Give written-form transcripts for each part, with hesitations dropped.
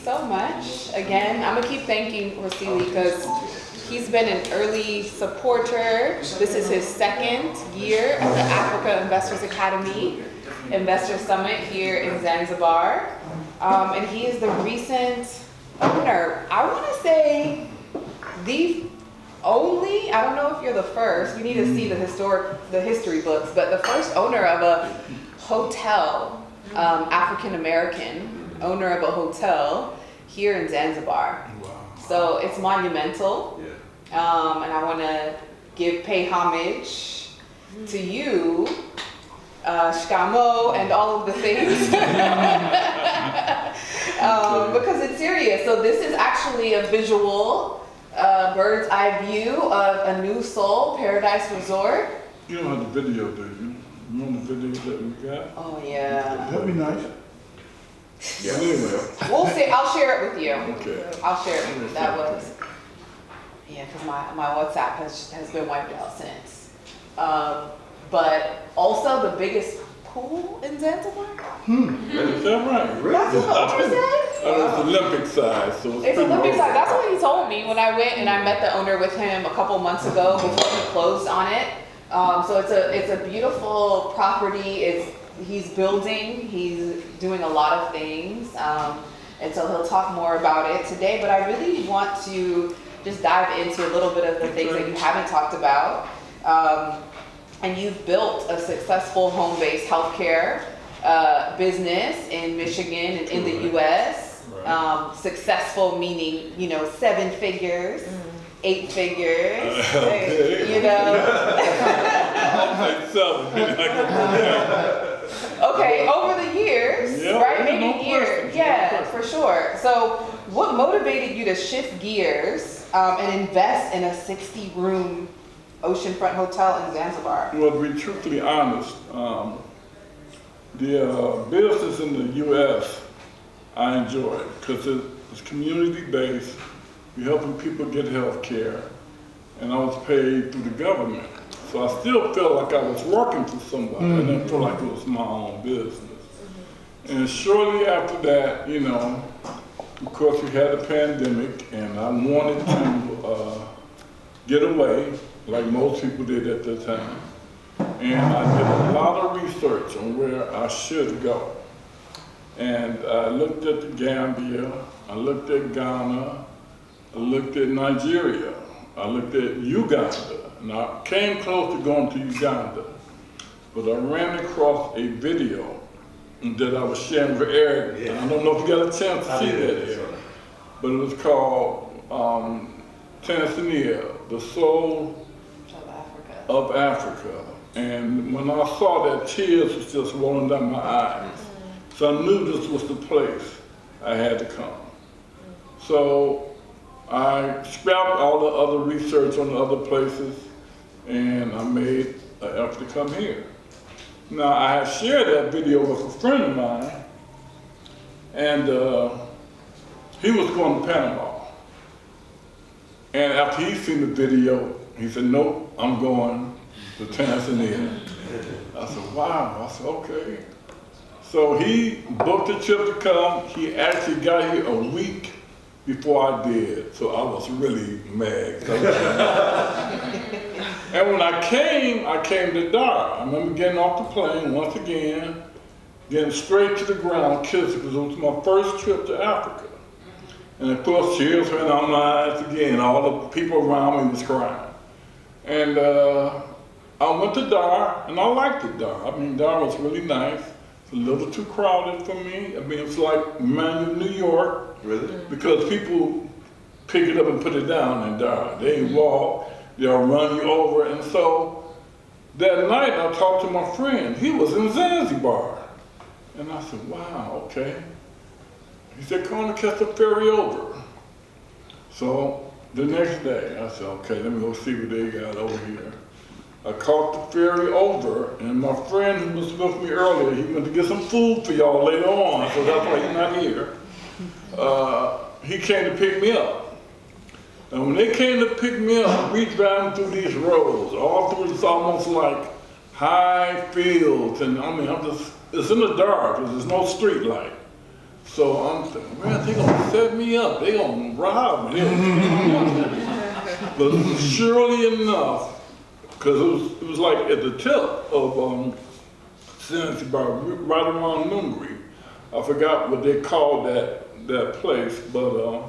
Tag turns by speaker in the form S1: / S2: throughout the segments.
S1: so much. Again, I'm gonna keep thanking Rosili because he's been an early supporter. This is his second year at the Africa Investors Academy Investor Summit here in Zanzibar. And he is the recent owner. I wanna say the only, I don't know if you're the first, we need to see the history books, but the first owner of a hotel, African-American owner of a hotel here in Zanzibar.
S2: Wow.
S1: So it's monumental.
S2: Yeah.
S1: And I want to pay homage to you, Shamo, and all of the things. Because it's serious. So this is actually a visual bird's eye view of a new Soul Paradise Resort.
S2: You don't have the video, do you? You know the video that we got?
S1: Oh yeah.
S2: That'd be nice. Yeah. Anyway.
S1: We'll see. I'll share it with you.
S2: Okay.
S1: I'll share it with you. That was, yeah, because my WhatsApp has been wiped out since. But also the biggest pool in Zanzibar.
S2: Is that right? Really?
S1: That's what the owner said?
S2: It's Olympic size, so
S1: It's Olympic size. That's what he told me when I went and I met the owner with him a couple months ago before he closed on it. So it's a beautiful property. He's building. He's doing a lot of things, and so he'll talk more about it today. But I really want to just dive into a little bit of the things that you haven't talked about. And you've built a successful home-based healthcare business in Michigan and in the U.S.
S2: Right.
S1: Successful meaning, 7 figures, 8 figures,
S2: Okay. I'll say 7.
S1: Okay, over the years, right? Maybe
S2: no
S1: years.
S2: question.
S1: Yeah, for sure. So what motivated you to shift gears and invest in a 60-room oceanfront hotel in Zanzibar?
S2: Well, to be truthfully honest, the business in the U.S. I enjoy because it's community-based. We're helping people get health care, and I was paid through the government. So I still felt like I was working for somebody. I didn't feel like it was my own business. And shortly after that, of course we had a pandemic, and I wanted to get away, like most people did at the time. And I did a lot of research on where I should go. And I looked at the Gambia, I looked at Ghana, I looked at Nigeria, I looked at Uganda. And I came close to going to Uganda, but I ran across a video that I was sharing with Eric. Yeah. I don't know if you got a chance to see that, Eric, but it was called Tanzania, the Soul of Africa. And when I saw that, tears was just rolling down my eyes. So I knew this was the place I had to come. So I scrapped all the other research on the other places, and I made an effort to come here. Now, I had shared that video with a friend of mine, and he was going to Panama. And after he seen the video, he said, nope, I'm going to Tanzania. I said, wow. I said, okay. So he booked a trip to come. He actually got here a week before I did, so I was really mad. And when I came to Dar. I remember getting off the plane once again, getting straight to the ground, kissing, because it was my first trip to Africa. And of course, tears went on my eyes again. All the people around me was crying. And I went to Dar, and I liked it, Dar. I mean, Dar was really nice. It's a little too crowded for me. I mean, it's like New York.
S3: Really?
S2: Because people pick it up and put it down in Dar. They walk, they'll run you over. And so that night I talked to my friend. He was in Zanzibar. And I said, wow, okay. He said, come on and catch the ferry over. So the next day I said, okay, let me go see what they got over here. I caught the ferry over, and my friend who was with me earlier, he went to get some food for y'all later on, so that's why he's not here. He came to pick me up. And when they came to pick me up, we driving through these roads, all through it's almost like high fields, and I mean, it's in the dark, because there's no street light. So I'm thinking, man, they gonna set me up. They gonna rob me. But surely enough, because it was like at the tip of Zanzibar, right around Nungri. I forgot what they called that place, but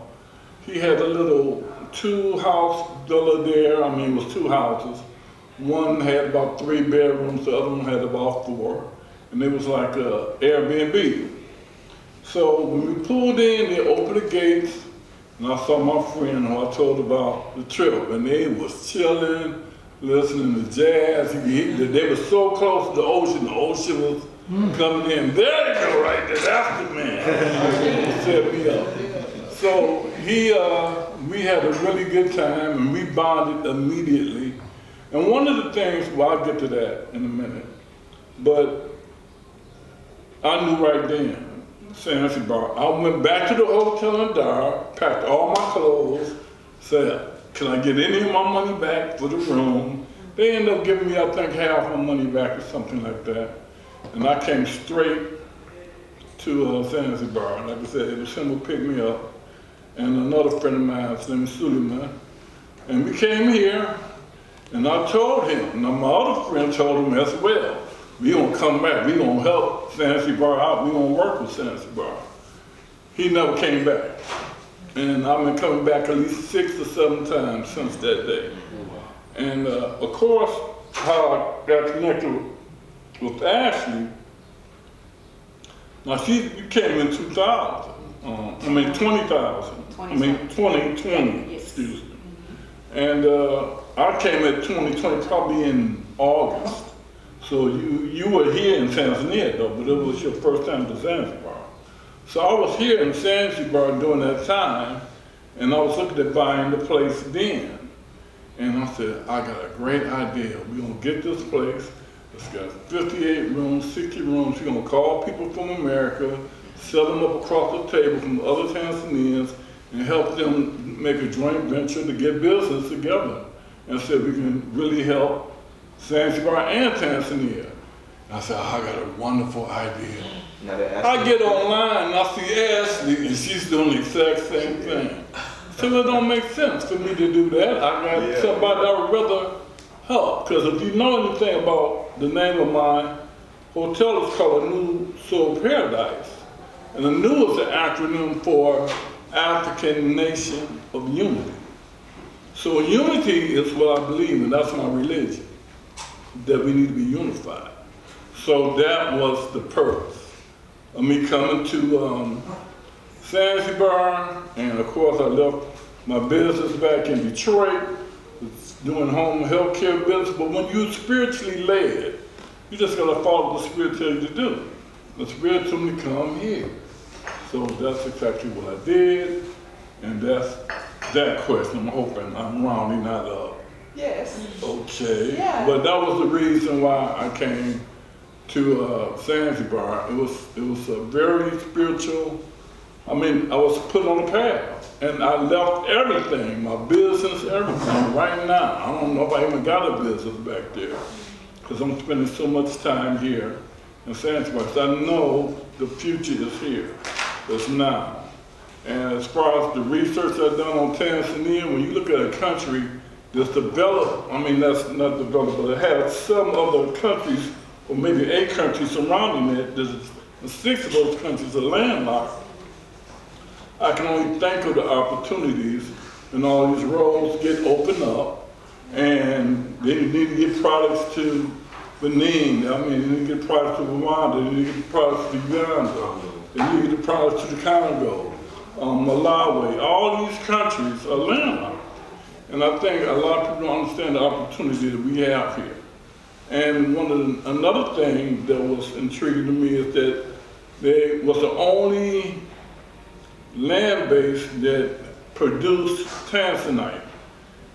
S2: he had a little 2-house villa there. I mean, it was 2 houses. One had about 3 bedrooms, the other one had about 4. And it was like a Airbnb. So when we pulled in, they opened the gates, and I saw my friend who I told about the trip, and they was chilling, listening to jazz. They were so close to the ocean was coming in. There you go, right there, that's the man. He set me up. So we had a really good time, and we bonded immediately. And one of the things, well, I'll get to that in a minute, but I knew right then, Zanzibar. I went back to the hotel in Dar, packed all my clothes, said, can I get any of my money back for the room? They ended up giving me, I think, half my money back or something like that. And I came straight to Zanzibar. Like I said, it was him who picked me up, and another friend of mine, his name is Suleiman. And we came here, and I told him, and my other friend told him as well, we gonna come back, we gonna help Zanzibar out, we gonna work with Zanzibar. He never came back. And I've been coming back at least 6 or 7 times since that day. And of course, how I got connected with Ashley, now you came in 2000, 2020, excuse me. And I came at 2020 probably in August. So you were here in Tanzania though, but it was your first time to Zanzibar. So I was here in Zanzibar during that time, and I was looking at buying the place then. And I said, I got a great idea. We're gonna get this place. It's got 58 rooms, 60 rooms. We're gonna call people from America, set them up across the table from other Tanzanians, and help them make a joint venture to get business together. And said we can really help Zanzibar and Tanzania. And I said, I got a wonderful idea. I get online and I see Ashley and she's doing the exact same thing. So it don't make sense for me to do that. I got somebody I would rather help. Because if you know anything about the name of my hotel, it's called A New Soul Paradise. And the new is an acronym for African Nation of Unity. So unity is what I believe in, that's my religion, that we need to be unified. So that was the purpose of me coming to Zanzibar, and of course I left my business back in Detroit, doing home health care business, but when you're spiritually led, you just gotta follow what the Spirit tells you to do. The Spirit told me to come here. So that's exactly what I did, and that's that question. I'm hoping I'm rounding that up.
S1: Yes.
S2: Okay.
S1: Yeah.
S2: But that was the reason why I came to Zanzibar. It was a very spiritual. I mean, I was put on a path, and I left everything, my business, everything. Right now, I don't know if I even got a business back there, because I'm spending so much time here in Zanzibar. So I know the future is here. It's now. And as far as the research I've done on Tanzania, when you look at a country that's developed, I mean, that's not developed, but it has some other countries, or maybe 8 countries surrounding it, and 6 of those countries are landlocked. I can only think of the opportunities when all these roads get opened up, and they need to get products to Benin, I mean, they need to get products to Rwanda, they need to get products to Uganda, they need to get products to the Congo. Malawi, all these countries are landlocked. And I think a lot of people don't understand the opportunity that we have here. And another thing that was intriguing to me is that they was the only land base that produced tanzanite.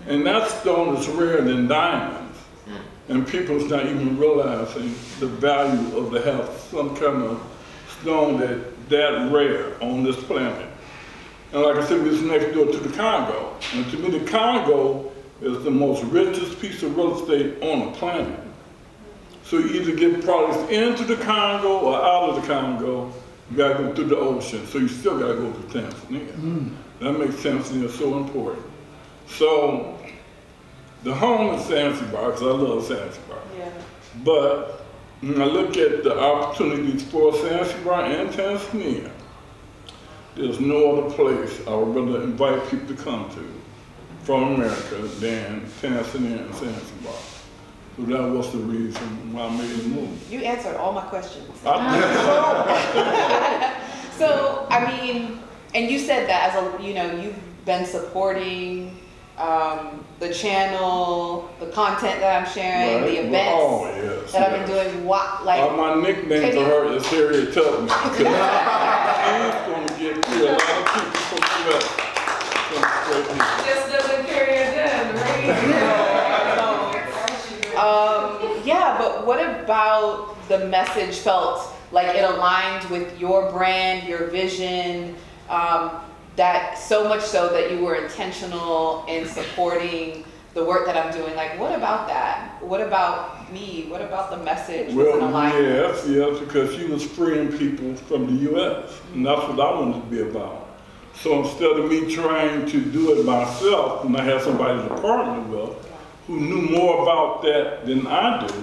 S2: And that stone is rarer than diamonds. And people's not even realizing the value of to have some kind of stone that rare on this planet. And like I said, we was next door to the Congo. And to me, the Congo is the most richest piece of real estate on the planet. So you either get products into the Congo or out of the Congo, you gotta go through the ocean, so you still gotta go to Tanzania. That makes Tanzania so important. So, the home is Zanzibar, because I love Zanzibar.
S1: Yeah.
S2: But when I look at the opportunities for Zanzibar and Tanzania, there's no other place I would rather invite people to come to from America than Tanzania and Zanzibar. So that was the reason why I made the move.
S1: You answered all my questions.
S2: I
S1: So, I mean, and you said that as a, you've been supporting the channel, the content that I'm sharing, the events that I've been doing.
S2: My nickname for her is Harriet Tubman. She's going to get through a lot of people from the US.
S1: Just doesn't carry her down, right? Yeah, but what about the message felt like it aligned with your brand, your vision, that so much so that you were intentional in supporting the work that I'm doing? Like, what about that? What about me? What about the message?
S2: Yes, because she was freeing people from the US, and that's what I wanted to be about. So instead of me trying to do it myself, and I had somebody to partner with who knew more about that than I do,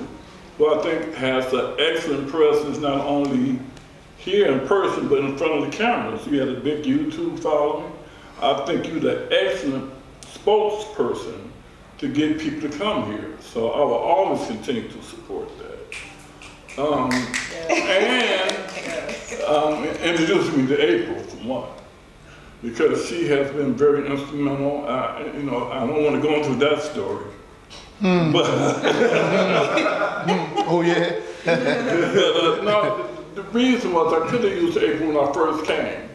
S2: who I think has an excellent presence not only here in person, but in front of the cameras. You had a big YouTube following. I think you're the excellent spokesperson to get people to come here. So I will always continue to support that. Introduce me to April, for one, because she has been very instrumental. I don't want to go into that story. But
S3: oh yeah.
S2: No, the reason was I could have used April when I first came,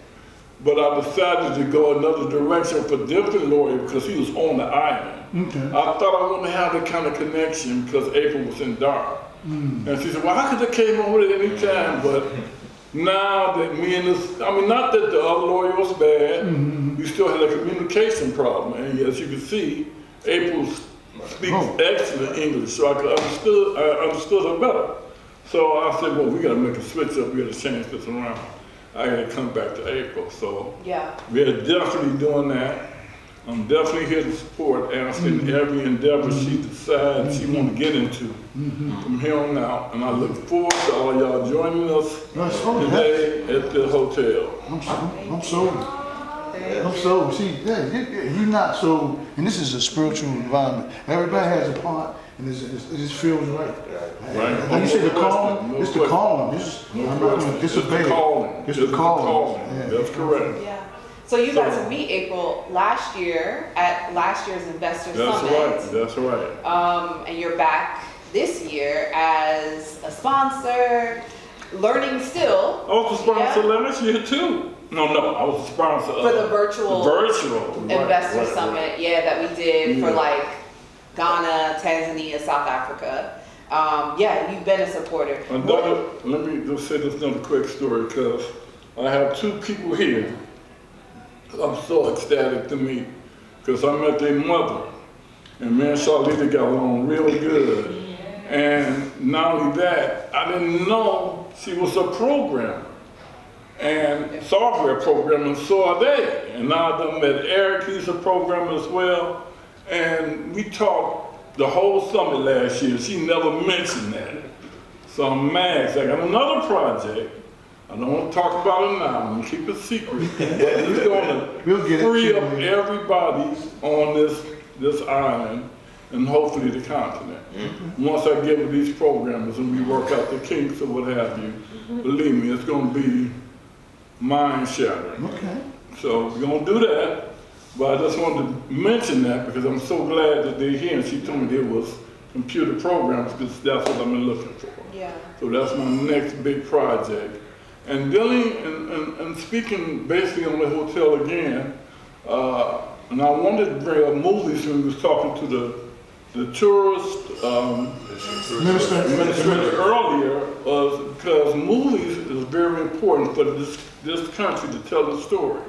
S2: but I decided to go another direction for different lawyer because he was on the island.
S3: Okay.
S2: I thought I wouldn't have that kind of connection because April was in Dar. And she said, well, I could have came over at any time, but now that me and this, not that the other lawyer was bad, we still had a communication problem. And as you can see, April speaks excellent English, so I understood her better. So I said, well, we got to make a switch up. We got to change this around. I got to come back to April. So we're definitely doing that. I'm definitely here to support Ashley in every endeavor she decides she want to get into from here on out. And I look forward to all y'all joining us today at the hotel.
S3: I'm so, see, you're not so, and this is a spiritual environment. Everybody has a part, and it just feels right.
S2: Right.
S3: Like you said, the calling, it's the calling. I'm not going to disobey. It's the calling.
S2: Yeah. That's correct.
S1: Yeah. So you got to meet April last year at last year's Investor Summit.
S2: That's right.
S1: And you're back this year as a sponsor, learning still.
S2: I was a sponsor last year too. No, I was a sponsor
S1: for the virtual Investor Summit, that we did for like Ghana, Tanzania, South Africa. You've been a supporter.
S2: Let me just say this another quick story, because I have two people here I'm so ecstatic to meet, because I met their mother, and me and Charlita got along real good. And not only that, I didn't know she was a programmer and software programmer, and so are they. And now I done met Eric, he's a programmer as well. And we talked the whole summit last year. She never mentioned that. So I'm mad. I got another project. I don't want to talk about it now. I'm going to keep it secret. We're going to free up everybody on this island and hopefully the continent. Once I get with these programmers and we work out the kinks or what have you, believe me, it's going to be mind-shattering.
S3: Okay.
S2: So we're going to do that. But I just wanted to mention that because I'm so glad that they're here. And she told me there was computer programs because that's what I've been looking for.
S1: Yeah. So
S2: that's my next big project. And dealing and speaking basically on the hotel again, and I wanted to bring up movies when we was talking to the tourist administrator earlier, because movies is very important for this country to tell the story.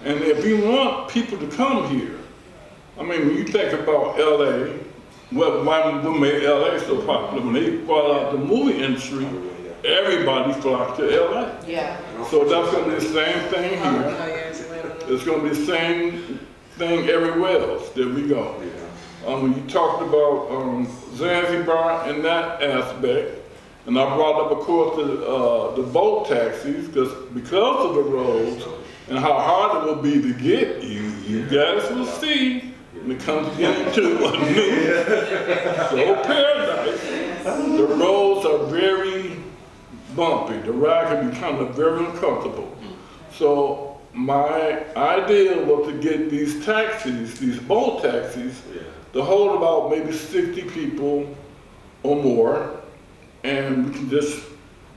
S2: And if we want people to come here, I mean, when you think about LA, what made LA so popular, when they brought out the movie industry, everybody flock to LA.
S1: Yeah.
S2: So that's gonna be the same thing here. It's gonna be the same thing everywhere else that we go. When you talked about Zanzibar in that aspect, and I brought up, of course, the boat taxis, because of the roads and how hard it will be to get you guys will see when it comes to getting to a new so paradise. The roads are very bumpy. The ride can be kind of very uncomfortable. So my idea was to get these taxis, these boat taxis, to hold about maybe 60 people or more, and we can just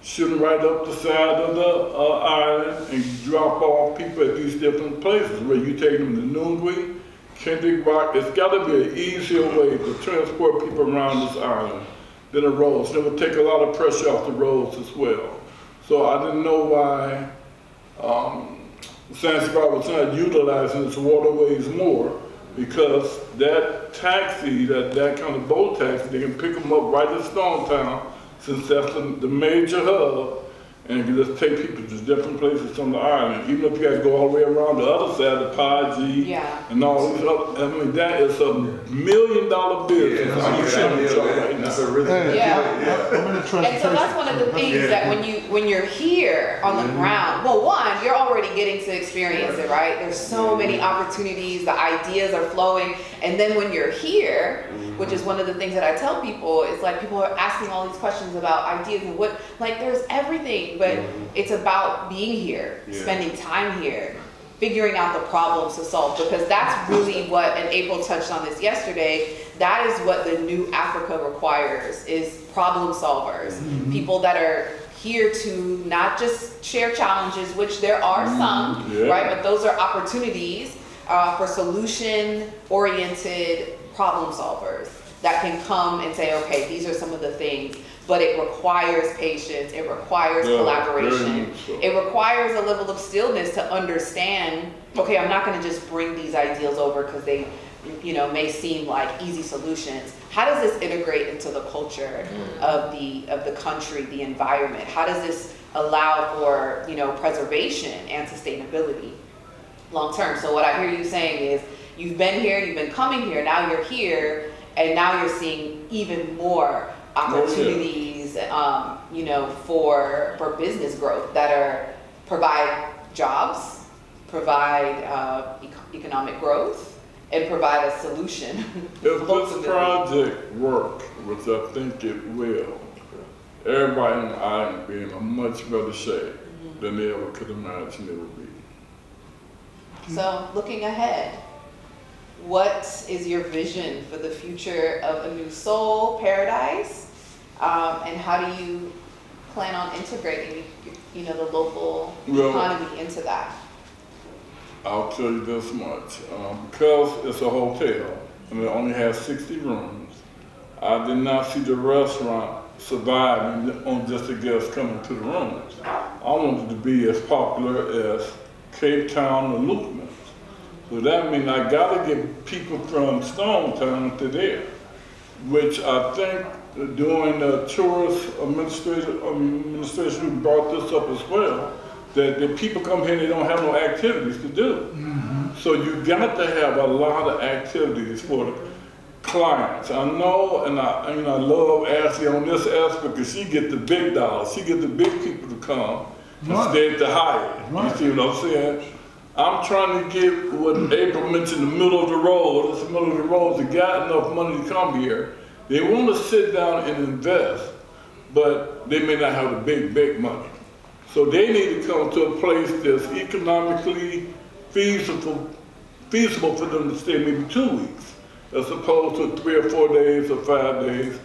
S2: shoot them right up the side of the island and drop off people at these different places, where you take them to Nungwi, Kendrick Rock. It's got to be an easier way to transport people around this island than the roads. It would take a lot of pressure off the roads as well. So I didn't know why Zanzibar was not utilizing its waterways more, because that taxi, that kind of boat taxi, they can pick them up right at Stone Town, since that's the major hub, and you can just take people to different places on the island. Even if you got to go all the way around the other side of Paji and all these other, I mean, that is a $1 million business. I'm sharing with y'all right now.
S4: That's a really
S3: I'm in the
S1: And so that's one of the things that when you're here on the ground, well, one, you're already getting to experience it, right? There's so many opportunities, the ideas are flowing, and then when you're here, which is one of the things that I tell people, is like people are asking all these questions about ideas and what, like there's everything, but it's about being here, spending time here, figuring out the problems to solve, because that's really what, and April touched on this yesterday, that is what the new Africa requires, is problem solvers, people that are here to not just share challenges, which there are some, right, but those are opportunities for solution-oriented problem solvers that can come and say, okay, these are some of the things, but it requires patience, it requires collaboration, it requires a level of stillness to understand, okay, I'm not gonna just bring these ideals over because they, you know, may seem like easy solutions. How does this integrate into the culture of the country, the environment? How does this allow for, you know, preservation and sustainability long term? So what I hear you saying is, you've been here, you've been coming here, now you're here, and now you're seeing even more opportunities, you know, for business growth that provide jobs, provide economic growth, and provide a solution.
S2: If this project works, which I think it will, everybody on the island will be in a much better shape than they ever could imagine it would be.
S1: So, looking ahead, what is your vision for the future of A New Soul Paradise? And how do you plan on integrating, you know, the local economy into that?
S2: I'll tell you this much. Because it's a hotel and it only has 60 rooms, I did not see the restaurant surviving on just the guests coming to the rooms. I wanted to be as popular as Cape Town or Luckman. So that means I gotta get people from Stone Town to there, which I think during the tourist administration who brought this up as well, that the people come here and they don't have no activities to do. So you got to have a lot of activities for the clients. I know, and I love Ashley on this aspect, because she get the big dollars, she get the big people to come instead of the Hyatt. You see what I'm saying? I'm trying to get what April mentioned, the middle of the road. It's the middle of the road. They got enough money to come here. They want to sit down and invest, but they may not have the big money. So they need to come to a place that's economically feasible for them to stay maybe 2 weeks, as opposed to 3 or 4 days or 5 days,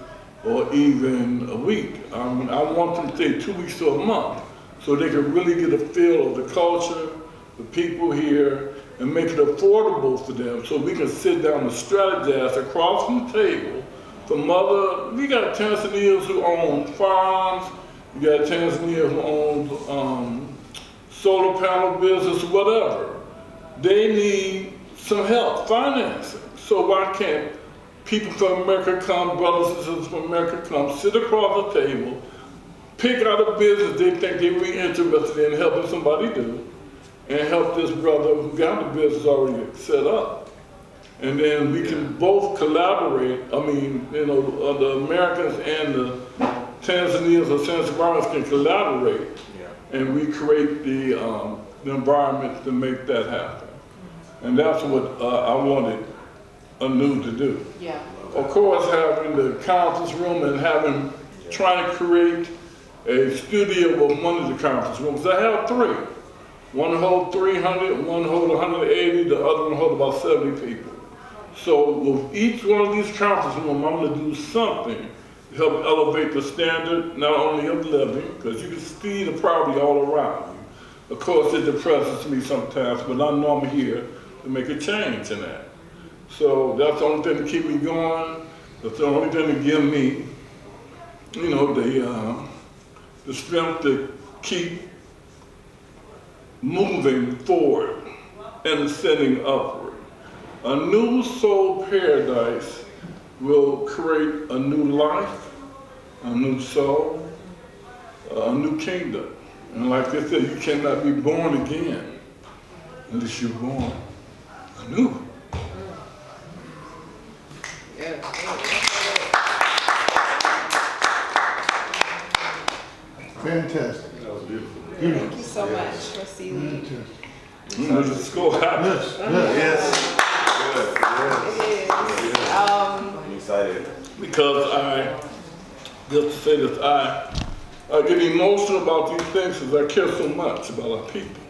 S2: or even a week. I want them to stay 2 weeks to a month, so they can really get a feel of the culture, the people here, and make it affordable for them, so we can sit down and strategize across from the table from we got Tanzanians who own farms, you got Tanzania who owns solar panel business, whatever. They need some help, financing. So why can't people from America come, brothers and sisters from America come, sit across the table, pick out a business they think they're really interested in helping somebody do, and help this brother who got the business already set up. And then we can both collaborate. I mean, you know, the Americans and the Tanzanians or Zanzibarians can collaborate, and we create the environment to make that happen. And that's what I wanted Anu to do.
S1: Yeah.
S2: Of course, having the conference room and trying to create a studio of one of the conference rooms. I have 3. One hold 300, one hold 180, the other one hold about 70 people. So with each one of these conference rooms, I'm gonna do something to help elevate the standard, not only of living, because you can see the poverty all around you. Of course, it depresses me sometimes, but I know I'm here to make a change in that. So that's the only thing to keep me going. That's the only thing to give me, you know, the strength to keep moving forward and ascending upward. A new soul paradise will create a new life, a new soul, a new kingdom. And like I said, you cannot be born again unless you're born anew.
S1: Yeah.
S3: Fantastic.
S4: That was beautiful.
S1: Thank you so much for seeing me.
S2: Let's go happy.
S3: Yes.
S1: It is.
S4: I'm excited.
S2: Because just to say this, I get emotional about these things because I care so much about our people.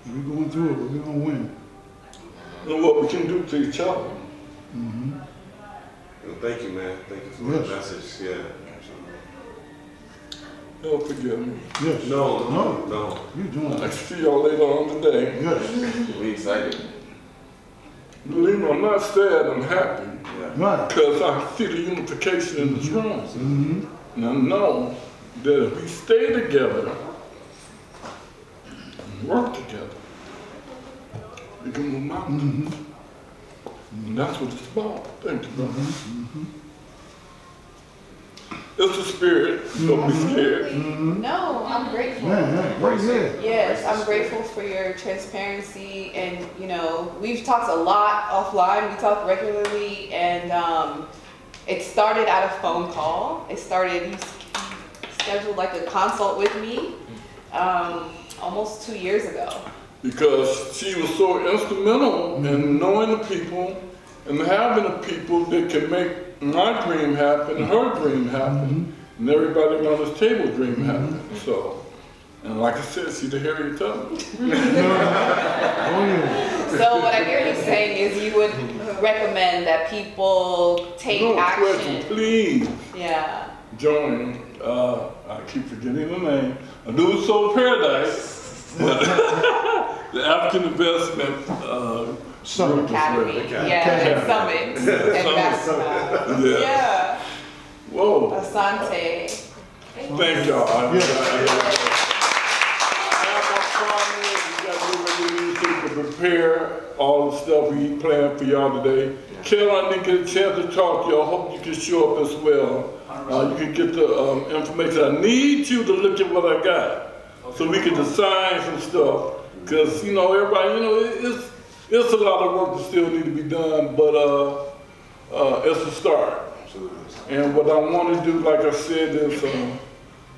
S3: We're going through it, but we're going to win.
S2: And what we can do to each other.
S4: Well, thank you, man. Thank you for
S3: Yes.
S4: the message. Yeah.
S2: Don't forgive me.
S3: Yes.
S4: No.
S3: You're doing
S2: I'll
S3: it.
S2: see y'all later on today.
S3: Yes.
S4: We excited.
S2: Believe me, I'm not sad, I'm happy.
S4: Yeah.
S3: Right.
S2: Because I see the unification in this room. And I know that if we stay together and work together, we can move mountains. And that's what it's about. Thank you, brother. It's the spirit, don't be scared.
S1: No, I'm grateful.
S3: Right here.
S1: Yes, I'm grateful for your transparency, and you know, we've talked a lot offline. We talk regularly, and it started at a phone call. It started, you scheduled like a consult with me almost 2 years ago.
S2: Because she was so instrumental in knowing the people and having the people that can make my dream happen, her dream happen, and everybody around this table dream happen. So, and like I said, she's the Harriet Tubman.
S1: So what I hear you saying is you would recommend that people take
S2: No
S1: action.
S2: question, please
S1: Yeah.
S2: join, I keep forgetting the name, A New Soul Paradise, the African Investment
S3: Summit.
S1: Academy. Yeah, Summit. Investment.
S2: Yeah.
S1: Yeah.
S2: Whoa,
S1: Asante.
S2: thank y'all. I have my partners, we got to do what we need to prepare all the stuff we planned for y'all today. Carol, I didn't get a chance to talk to y'all. Hope you can show up as well. You can get the information. I need you to look at what I got so we can design some stuff. Because, you know, everybody, you know, it's a lot of work that still need to be done, but it's a start. And what I want to do, like I said, is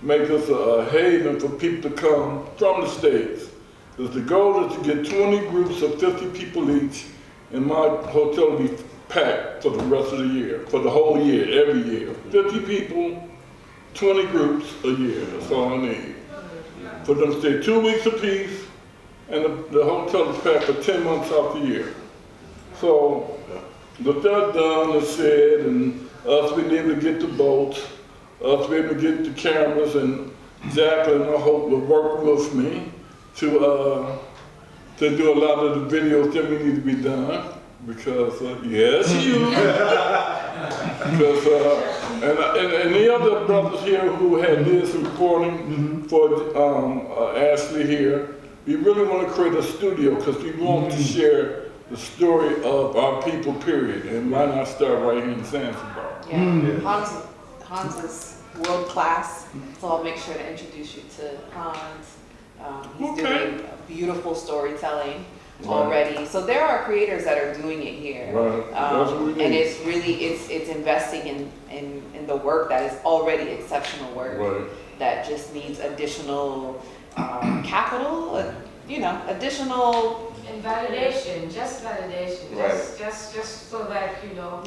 S2: make us a haven for people to come from the States. Because the goal is to get 20 groups of 50 people each, and my hotel will be packed for the rest of the year, for the whole year, every year. 50 people, 20 groups a year, that's all I need. For them to stay 2 weeks apiece, and the hotel is packed for 10 months out the year. So, with that done and said, and us being able to get the boats, us being able to get the cameras, and Jacqueline, I hope, will work with me to do a lot of the videos that we need to be done. Because, yes, you. Because, and the other brothers here who had this recording for Ashley here, we really want to create a studio because we want to share the story of our people, period. And why not start right here in Zanzibar?
S1: Yeah. Hans is world class, so I'll make sure to introduce you to Hans. He's doing beautiful storytelling already. So there are creators that are doing it here.
S2: Right. That's what we need.
S1: And it's really, it's investing in the work that is already exceptional work.
S2: Right.
S1: That just needs additional capital, additional.
S5: And validation, just validation,
S4: Right.
S5: just so that,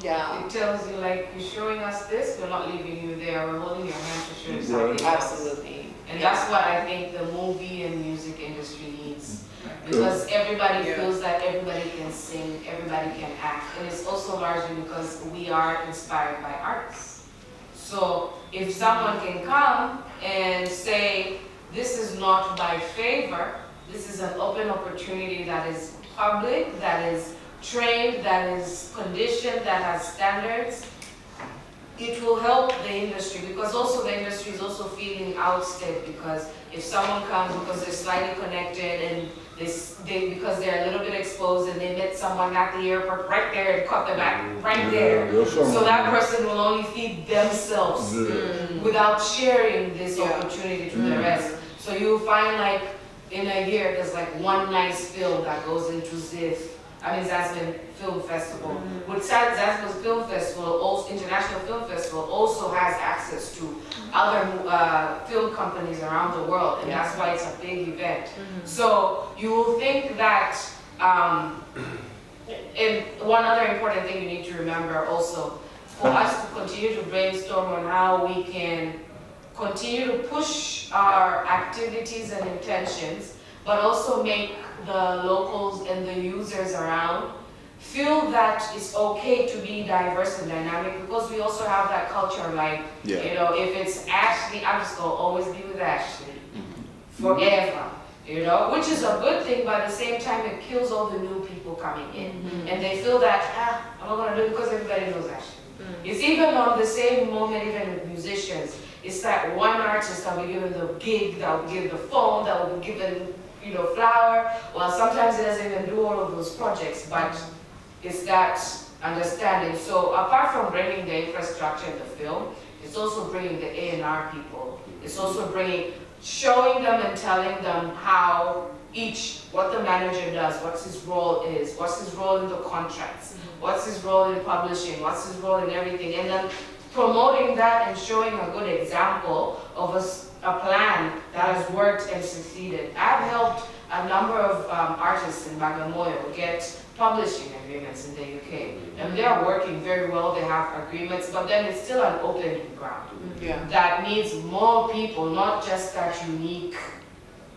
S1: Yeah.
S5: it tells you like, you're showing us this, we're not leaving you there, we're holding your hand to show you something
S2: Right.
S5: else.
S1: Absolutely.
S5: And that's what I think the movie and music industry needs. Because everybody feels that everybody can sing, everybody can act. And it's also largely because we are inspired by artists. So if someone can come and say, this is not by favor, this is an open opportunity that is public, that is trained, that is conditioned, that has standards, it will help the industry, because also the industry is also feeling ousted, because if someone comes because they're slightly connected and because they're a little bit exposed and they met someone at the airport right there and caught them back right there. So that person will only feed themselves without sharing this opportunity to the rest. So you'll find like in a year there's like one nice film that goes into Zanzibar Film Festival. With Zanzibar's Film Festival, also International Film Festival, also has access to other film companies around the world, and that's why it's a big event. So you will think that, and one other important thing you need to remember also, for us to continue to brainstorm on how we can continue to push our activities and intentions, but also make the locals and the users around feel that it's okay to be diverse and dynamic, because we also have that culture like, if it's Ashley, I'm just gonna always be with Ashley forever, which is a good thing, but at the same time it kills all the new people coming in. And they feel that, I'm not gonna do it because everybody knows Ashley. It's even on the same moment, even with musicians, it's that one artist that will be given the gig, that will be given the phone, that will be given flower. Well, sometimes it doesn't even do all of those projects, but it's that understanding. So apart from bringing the infrastructure in the film, it's also bringing the A&R people. It's also showing them and telling them what the manager does, what his role is, what's his role in the contracts, what's his role in publishing, what's his role in everything, and then promoting that and showing a good example of a plan that has worked and succeeded. I've helped a number of artists in Bagamoyo get publishing agreements in the UK. And they are working very well, they have agreements, but then it's still an open ground that needs more people, not just that unique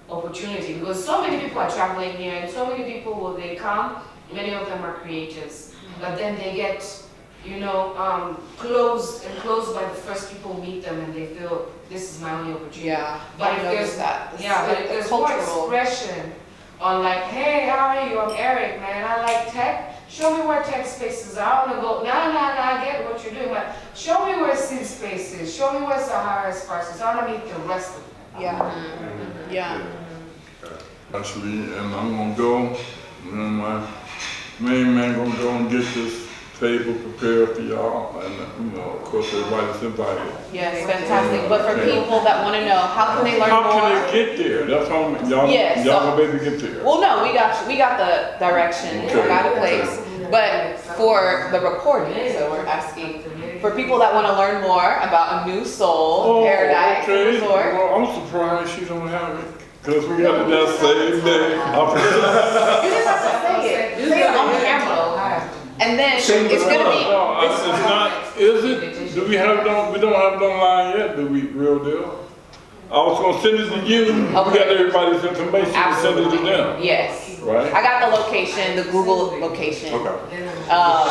S5: opportunity. Because so many people are traveling here, and so many people, they come, many of them are creatives, but then they get closed by the first people who meet them, and they feel this is my only opportunity. But if there's more expression on like, hey, how are you? I'm Eric, man. I like tech. Show me where tech spaces are. I want to go. No, I get what you're doing, but show me where Seed Space is. Show me where Sahara Sparse is. I want to meet the rest of them.
S2: Actually, and I'm gonna go. My main man gonna go and get this table prepared for y'all, and of course everybody's invited.
S1: Yes, fantastic. But for people that want to know, how can they learn more?
S2: How can they get there? That's how y'all gonna be able to get there.
S1: Well, no, we got the directions, we got a place. But for the recording, so we're asking for people that want to learn more about a new soul, paradise, resort.
S2: Well, I'm surprised she don't have it. Because we got it that same day.
S1: You just have to say it. Say it on camera. And then it's gonna be.
S2: No, it's not. Is it? Do we have it on? We don't have it online yet. Do we? Real deal. I was gonna send it to you.
S1: Okay.
S2: We got everybody's information.
S1: Absolutely.
S2: To send it to them.
S1: Yes.
S2: Right.
S1: I got the location, the Google location.
S2: Okay.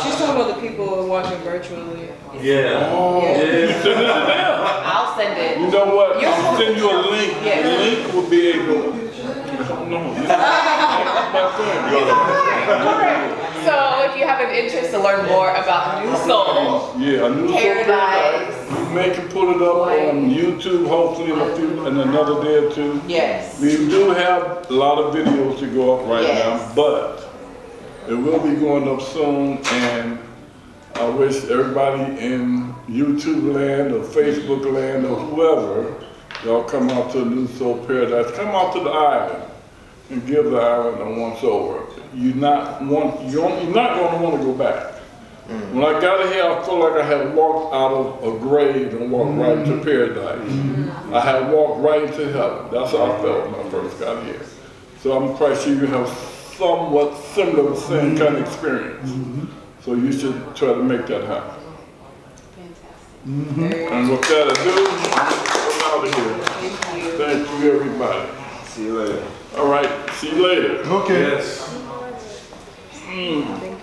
S6: She's talking about the people watching virtually.
S4: Yeah.
S2: Oh,
S4: Yeah.
S2: you send it to them.
S1: I'll send it.
S2: You know what?
S1: You're
S2: I'll send you a link.
S1: Yes.
S2: The link will be able.
S1: So if you have an interest to learn more about New Soul,
S2: a new Soul
S1: Paradise.
S2: You may can pull it up on YouTube, hopefully in another day or two.
S1: Yes.
S2: We do have a lot of videos to go up right
S1: Yes.
S2: now, but It will be going up soon, and I wish everybody in YouTube land or Facebook land or whoever, y'all come out to New Soul Paradise, come out to the island and give the island a once over. You're not going to want to go back. When I got here, I felt like I had walked out of a grave and walked right into paradise. I had walked right into heaven. That's how I felt when I first got here. So I'm quite sure you have somewhat similar, same kind of experience. So you should try to make that happen.
S1: Fantastic.
S2: And with that ado, I'm out of here.
S1: Thank you.
S2: Thank you, everybody.
S4: See you later.
S2: All right, see you later.
S3: Okay.
S4: Yes.
S1: Thank